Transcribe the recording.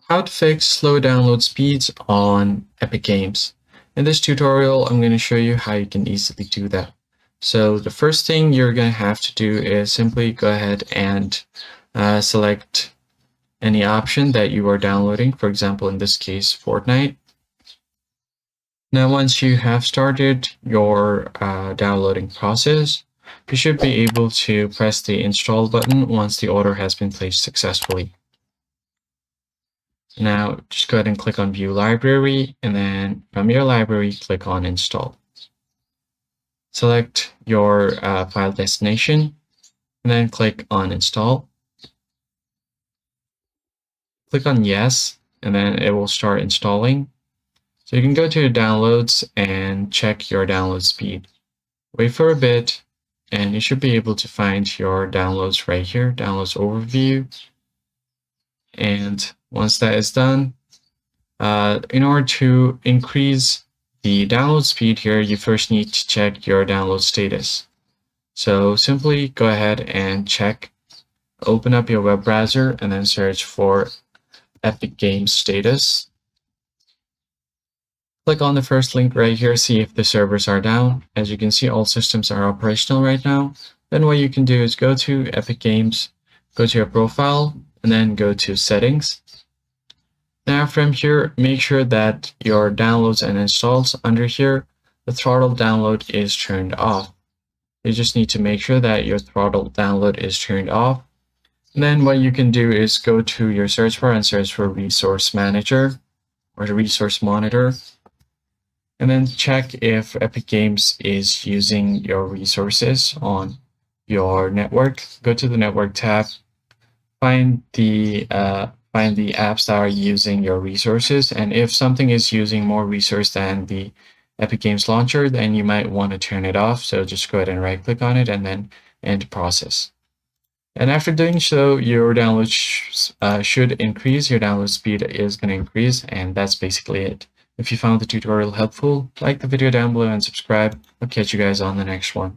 How to fix slow download speeds on Epic Games. In this tutorial, I'm going to show you how you can easily do that. So the first thing you're going to have to do is simply go ahead and select any option that you are downloading. For example, in this case, Fortnite. Now, once you have started your downloading process, you should be able to press the install button once the order has been placed successfully. Now, just go ahead and click on View Library, and then from your library, click on Install. Select your file destination, and then click on Install. Click on Yes, and then it will start installing. So you can go to your downloads and check your download speed. Wait for a bit, and you should be able to find your downloads right here, Downloads Overview. And once that is done, in order to increase the download speed here, you first need to check your download status. So simply go ahead and check, open up your web browser, and then search for Epic Games status. Click on the first link right here, see if the servers are down. As you can see, all systems are operational right now. Then what you can do is go to Epic Games, go to your profile, and then go to settings. Now from here, make sure that your downloads and installs under here, the throttle download is turned off. You just need to make sure that your throttle download is turned off. And then what you can do is go to your search bar and search for Resource Manager or the Resource Monitor. And then check if Epic Games is using your resources on your network. Go to the Network tab, find the apps that are using your resources, and if something is using more resource than the Epic Games launcher, then you might want to turn it off. So just go ahead and right click on it and then end process. And after doing so, your download should increase, your download speed is going to increase, and that's basically it. If you found the tutorial helpful, like the video down below and subscribe. I'll catch you guys on the next one.